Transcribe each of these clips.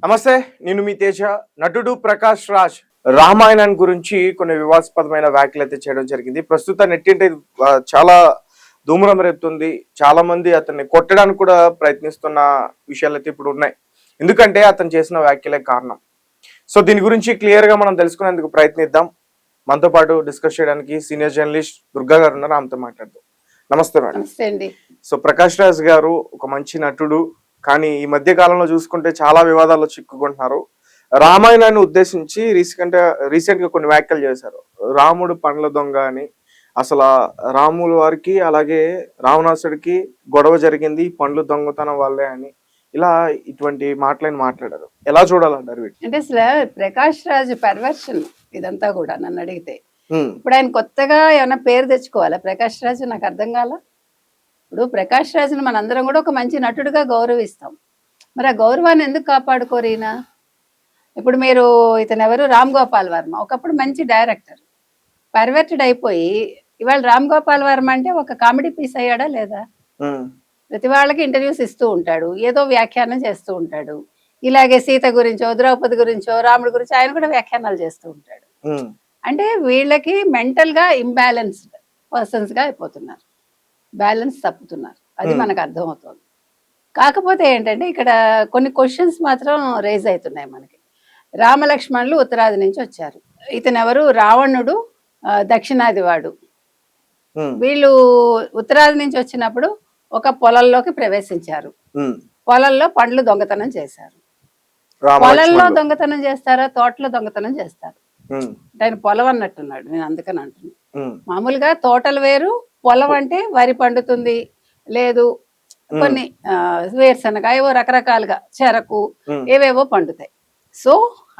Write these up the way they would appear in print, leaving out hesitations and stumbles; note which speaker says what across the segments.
Speaker 1: నమస్తే, నేను మీ తేజ. నటుడు ప్రకాష్ రాజ్ రామాయణం గురించి కొన్ని వివాదాస్పదమైన వ్యాఖ్యలు అయితే చేయడం జరిగింది. ప్రస్తుతం నెట్టింటి చాలా ధూమ్రం రేపుతుంది. చాలా మంది అతన్ని కొట్టడానికి కూడా ప్రయత్నిస్తున్న విషయాలు అయితే ఇప్పుడు ఉన్నాయి. ఎందుకంటే అతను చేసిన వ్యాఖ్యలే కారణం. సో దీని గురించి క్లియర్ గా మనం తెలుసుకునేందుకు ప్రయత్నిద్దాం. మనతో పాటు డిస్కస్ చేయడానికి సీనియర్ జర్నలిస్ట్ దుర్గా గారు ఉన్నారు. ఆమెతో మాట్లాడదాం. నమస్తే మేడం.
Speaker 2: నమస్తే అండి.
Speaker 1: సో ప్రకాష్ రాజ్ గారు ఒక మంచి నటుడు, కానీ ఈ మధ్య కాలంలో చూసుకుంటే చాలా వివాదాల్లో చిక్కుకుంటున్నారు. రామాయణాన్ని ఉద్దేశించి రీసెంట్ గా కొన్ని వ్యాఖ్యలు చేశారు. రాముడు పండ్ల దొంగ అని, అసలు రాముల వారికి అలాగే రావణాసుడికి గొడవ జరిగింది పండ్లు దొంగతనం వల్లే అని, ఇలా ఇటువంటి మాటలని మాట్లాడారు. ఎలా చూడాలంటారు వీటి?
Speaker 2: అంటే అసలు ప్రకాష్ రాజ్ పర్వర్షన్ ఇదంతా కూడా నన్ను అడిగితే. ఇప్పుడు ఆయన కొత్తగా ఏమైనా పేరు తెచ్చుకోవాలా ప్రకాష్ రాజు? నాకు అర్థం కాల. ఇప్పుడు ప్రకాష్ రాజుని మనందరం కూడా ఒక మంచి నటుడుగా గౌరవిస్తాం. మరి ఆ గౌరవాన్ని ఎందుకు కాపాడుకోరు ఈయన? ఇప్పుడు మీరు ఇతను ఎవరు, రామ్ గోపాల్ వర్మ, ఒకప్పుడు మంచి డైరెక్టర్, పర్వర్టెడ్ అయిపోయి ఇవాళ రామ్ గోపాల్ వర్మ అంటే ఒక కామెడీ పీస్ అయ్యాడా లేదా? ప్రతి వాళ్ళకి ఇంటర్వ్యూస్ ఇస్తూ ఉంటాడు, ఏదో వ్యాఖ్యానం చేస్తూ ఉంటాడు. ఇలాగే సీత గురించో ద్రౌపది గురించో రాముడి గురించో ఆయన కూడా వ్యాఖ్యానాలు చేస్తూ ఉంటాడు. అంటే వీళ్ళకి మెంటల్ గా ఇంబ్యాలెన్స్డ్ పర్సన్స్ గా అయిపోతున్నారు, బ్యాలెన్స్ తప్పుతున్నారు. అది మనకు అర్థమవుతుంది. కాకపోతే ఏంటంటే ఇక్కడ కొన్ని క్వశ్చన్స్ మాత్రం రేజ్ అవుతున్నాయి మనకి. రామలక్ష్మణులు ఉత్తరాది నుంచి వచ్చారు. ఇతను ఎవరు, రావణుడు దక్షిణాది వాడు. వీళ్ళు ఉత్తరాది నుంచి వచ్చినప్పుడు ఒక పొలంలోకి ప్రవేశించారు. పొలంలో పండ్లు దొంగతనం చేశారు. పొలంలో దొంగతనం చేస్తారా, తోటలో దొంగతనం చేస్తారు? ఆయన పొలం అన్నట్టున్నాడు, నేను అందుకని అంటున్నాను. మామూలుగా తోటలు వేరు, పొలం అంటే వరి పండుతుంది, లేదు కొన్ని వేరుశనగ, ఏవో రకరకాలుగా చెరకు ఏవేవో పండుతాయి. సో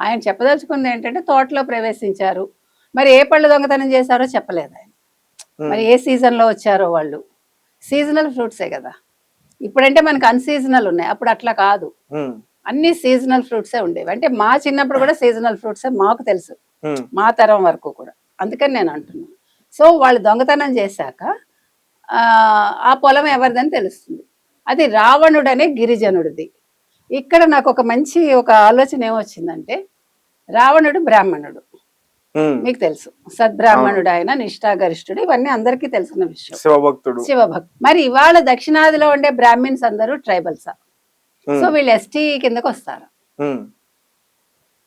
Speaker 2: ఆయన చెప్పదలుచుకుంది ఏంటంటే తోటలో ప్రవేశించారు. మరి ఏ పళ్ళు దొంగతనం చేశారో చెప్పలేదు ఆయన. మరి ఏ సీజన్ లో వచ్చారో వాళ్ళు. సీజనల్ ఫ్రూట్సే కదా. ఇప్పుడంటే మనకి అన్సీజనల్ ఉన్నాయి, అప్పుడు అట్లా కాదు, అన్ని సీజనల్ ఫ్రూట్సే ఉండేవి. అంటే మా చిన్నప్పుడు కూడా సీజనల్ ఫ్రూట్సే మాకు తెలుసు, మా తరం వరకు కూడా. అందుకని నేను అంటున్నాను. సో వాళ్ళు దొంగతనం చేశాక ఆ పొలం ఎవరిదని తెలుస్తుంది. అది రావణుడనే గిరిజనుడిది. ఇక్కడ నాకు ఒక మంచి ఆలోచన ఏమొచ్చిందంటే, రావణుడు బ్రాహ్మణుడు, మీకు తెలుసు, సద్బ్రాహ్మణుడు, ఆయన నిష్ఠాగరిష్ఠుడు, ఇవన్నీ అందరికీ తెలిసిన విషయం, శివభక్తుడు. మరి ఇవాళ దక్షిణాదిలో ఉండే బ్రాహ్మిన్స్ అందరూ ట్రైబల్సా? సో వీళ్ళు ఎస్టీ కిందకు వస్తారు.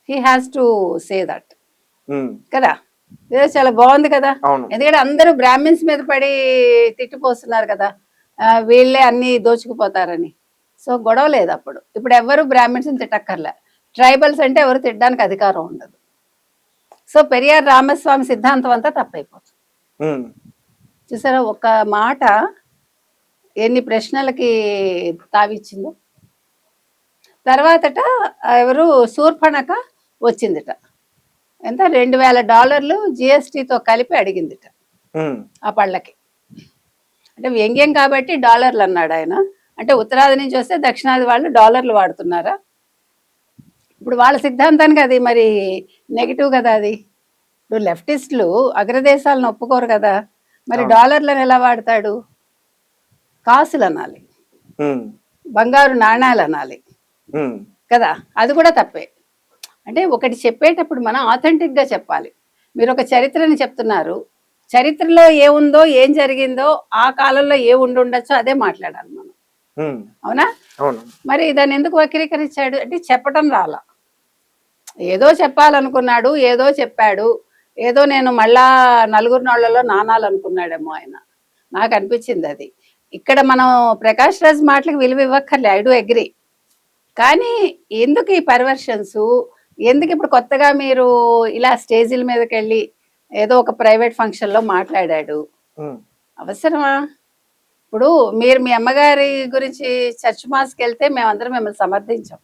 Speaker 2: He has to say that కదా. ఇదే చాలా బాగుంది కదా. ఎందుకంటే అందరూ బ్రాహ్మిన్స్ మీద పడి తిట్టిపోతున్నారు కదా, వీళ్ళే అన్ని దోచుకుపోతారని. సో గొడవ లేదు అప్పుడు. ఇప్పుడు ఎవరు బ్రాహ్మిన్స్ తిట్టక్కర్లే. ట్రైబల్స్ అంటే ఎవరు తిట్టడానికి అధికారం ఉండదు. సో పెరియార్ రామస్వామి సిద్ధాంతం అంతా తప్పైపోతుంది. చూసారా ఒక మాట ఎన్ని ప్రశ్నలకి తావిచ్చిందో. తర్వాతట ఎవరు, శూర్పణఖ వచ్చిందిట, ఎంత $2000 జిఎస్టీతో కలిపి అడిగిందిట ఆ పళ్ళకి. అంటే వ్యంగ్యం కాబట్టి డాలర్లు అన్నాడు ఆయన. అంటే ఉత్తరాది నుంచి వస్తే దక్షిణాది వాళ్ళు డాలర్లు వాడుతున్నారా? ఇప్పుడు వాళ్ళ సిద్ధాంతానికి అది మరి నెగిటివ్ కదా. అది ఇప్పుడు లెఫ్టిస్టులు అగ్రదేశాలను ఒప్పుకోరు కదా, మరి డాలర్లను ఎలా వాడతాడు? కాసులు అనాలి, బంగారు నాణాలు అనాలి కదా. అది కూడా తప్పే. అంటే ఒకటి చెప్పేటప్పుడు మనం ఆథెంటిక్ గా చెప్పాలి. మీరు ఒక చరిత్రని చెప్తున్నారు, చరిత్రలో ఏముందో ఏం జరిగిందో ఆ కాలంలో ఏ ఉండొచ్చో అదే మాట్లాడాలి మనం, అవునా? మరి దాన్ని ఎందుకు వక్రీకరించాడు అంటే చెప్పటం రాలా, ఏదో చెప్పాలనుకున్నాడు, ఏదో చెప్పాడు, ఏదో నేను మళ్ళా నలుగురు నోళ్లలో నానాలనుకున్నాడేమో ఆయన. నాకు అనిపించింది అది. ఇక్కడ మనం ప్రకాష్ రాజ్ మాటలకు విలువ ఇవ్వక్కర్లే, ఐ డు అగ్రీ. కానీ ఎందుకు ఈ పర్వర్షన్స్? ఎందుకు ఇప్పుడు కొత్తగా మీరు ఇలా స్టేజీల మీదకి వెళ్ళి ఏదో ఒక ప్రైవేట్ ఫంక్షన్ లో మాట్లాడాడు? అవసరమా? ఇప్పుడు మీరు మీ అమ్మగారి గురించి చర్చ్ మాస్కి వెళ్తే మేమందరం మిమ్మల్ని సమర్థించాం,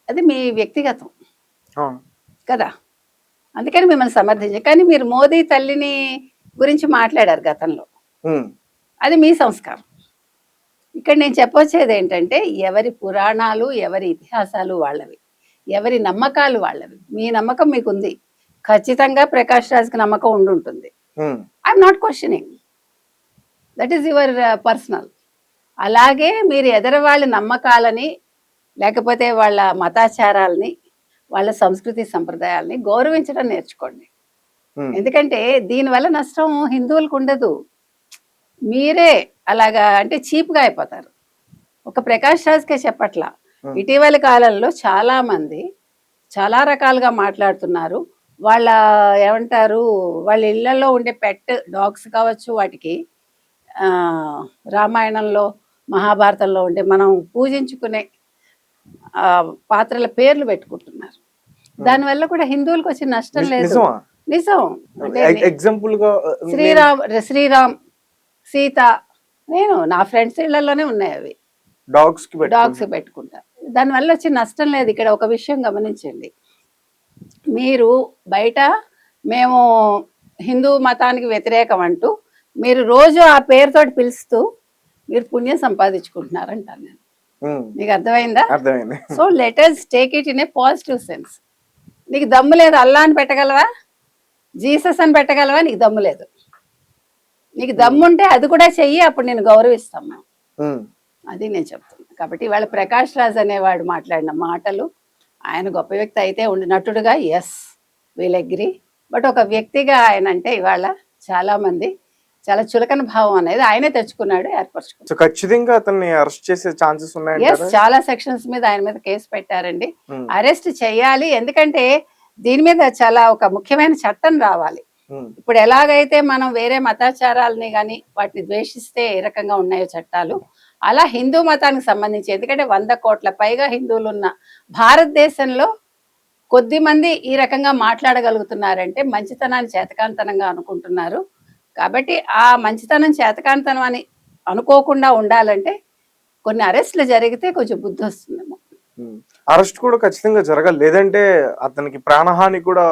Speaker 2: అది మీ వ్యక్తిగతం కదా, అందుకని మిమ్మల్ని సమర్థించాం. కానీ మీరు మోదీ తల్లిని గురించి మాట్లాడారు గతంలో, అది మీ సంస్కారం. ఇక్కడ నేను చెప్పొచ్చేది ఏంటంటే, ఎవరి పురాణాలు ఎవరి ఇతిహాసాలు వాళ్ళవి, ఎవరి నమ్మకాలు వాళ్ళవి. మీ నమ్మకం మీకుంది, ఖచ్చితంగా ప్రకాష్ రాజ్కి నమ్మకం ఉండుంటుంది. I'm not questioning, that is your personal. అలాగే మీరు ఎదరవాళ్ళ నమ్మకాలని లేకపోతే వాళ్ళ మతాచారాల్ని, వాళ్ళ సంస్కృతి సంప్రదాయాల్ని గౌరవించడం నేర్చుకోండి. ఎందుకంటే దీనివల్ల నష్టం హిందువులకు ఉండదు. మీరే అలాగా అంటే చీప్గా అయిపోతారు. ఒక ప్రకాష్ రాజ్కే చెప్పట్లా, ఇటీవలి కాలంలో చాలా మంది చాలా రకాలుగా మాట్లాడుతున్నారు. వాళ్ళ ఏమంటారు, వాళ్ళ ఇళ్లలో ఉండే పెట్ డాగ్స్ కావచ్చు, వాటికి రామాయణంలో మహాభారతంలో ఉండే మనం పూజించుకునే పాత్రల పేర్లు పెట్టుకుంటున్నారు. దానివల్ల కూడా హిందువులకు వచ్చిన నష్టం లేదు. నిజం. అంటే
Speaker 1: ఎగ్జాంపుల్ గా
Speaker 2: శ్రీరామ్, సీత, నేను నా ఫ్రెండ్స్ ఇళ్లలోనే ఉన్నాయి అవి. డాగ్స్ పెట్టుకుంటా. దానివల్ల వచ్చే నష్టం లేదు. ఇక్కడ ఒక విషయం గమనించండి, మీరు బయట మేము హిందూ మతానికి వ్యతిరేకం అంటూ మీరు రోజు ఆ పేరుతోటి పిలుస్తూ మీరు పుణ్యం సంపాదించుకుంటున్నారంటాను నేను. నీకు అర్థమైందా? So let us take it in a positive sense. నీకు దమ్ము లేదు అల్లా అని పెట్టగలవా, జీసస్ అని పెట్టగలవా? నీకు దమ్ము లేదు. నీకు దమ్ముంటే అది కూడా చెయ్యి, అప్పుడు నేను గౌరవిస్తాం మేము. అది నేను చెప్తున్నా. కాబట్టి ఇవాళ ప్రకాష్ రాజ్ అనేవాడు మాట్లాడిన మాటలు, ఆయన గొప్ప వ్యక్తి అయితే ఉండి నటుడుగా ఎస్ వీల్ అగ్రీ, బట్ ఒక వ్యక్తిగా ఆయన అంటే ఇవాళ చాలా మంది చాలా చులకన భావం అనేది ఆయనే తెచ్చుకున్నాడు, ఏర్పరచుకున్నాడు.
Speaker 1: ఖచ్చితంగా అతన్ని అరెస్ట్ చేసే ఛాన్సెస్ ఉన్నాయి.
Speaker 2: చాలా సెక్షన్స్ మీద ఆయన మీద కేసు పెట్టారండి. అరెస్ట్ చేయాలి, ఎందుకంటే దీని మీద చాలా ఒక ముఖ్యమైన చట్టం రావాలి. ఇప్పుడు ఎలాగైతే మనం వేరే మతాచారాలని కానీ వాటిని ద్వేషిస్తే ఏ రకంగా ఉన్నాయో చట్టాలు, అలా హిందూ మతానికి సంబంధించి, ఎందుకంటే 100 కోట్ల పైగా హిందువులు ఉన్న భారతదేశంలో కొద్ది మంది ఈ రకంగా మాట్లాడగలుగుతున్నారంటే మంచితనాన్ని చేతకాంతనంగా అనుకుంటున్నారు. కాబట్టి ఆ మంచితనం చేతకాంతనం అని అనుకోకుండా ఉండాలంటే కొన్ని అరెస్టులు జరిగితే కొంచెం బుద్ధి వస్తుందేమో.
Speaker 1: అరెస్ట్ కూడా ఖచ్చితంగా జరగాలి, లేదంటే అతనికి ప్రాణహాని కూడా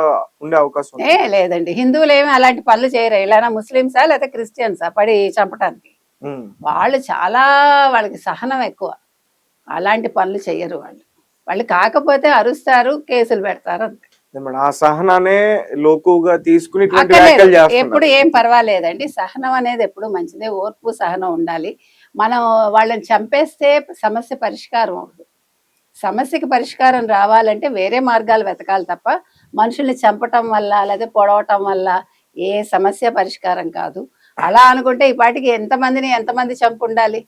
Speaker 1: ఉండే అవకాశం.
Speaker 2: లేదండి, హిందువులు ఏమి అలాంటి పనులు చేయరు. ఇలా ముస్లిమ్సా లేదా క్రిస్టియన్సా పడి చంపడానికి? వాళ్ళు చాలా, వాళ్ళకి సహనం ఎక్కువ, అలాంటి పనులు చెయ్యరు వాళ్ళు కాకపోతే అరుస్తారు, కేసులు పెడతారు అంతే.
Speaker 1: ఆ సహనానే లోకుగా తీసుకుని
Speaker 2: ఎప్పుడు ఏం పర్వాలేదండి. సహనం అనేది ఎప్పుడు మంచిదే, ఓర్పు సహనం ఉండాలి. మనం వాళ్ళని చంపేస్తే సమస్య పరిష్కారం అవ్వదు. సమస్యకి పరిష్కారం రావాలంటే వేరే మార్గాలు వెతకాలి తప్ప మనుషుల్ని చంపటం వల్ల లేదా పొడవటం వల్ల ఏ సమస్య పరిష్కారం కాదు. అలా అనుకుంటే ఈ పాటికి ఎంతమంది చంపు ఉండాలి.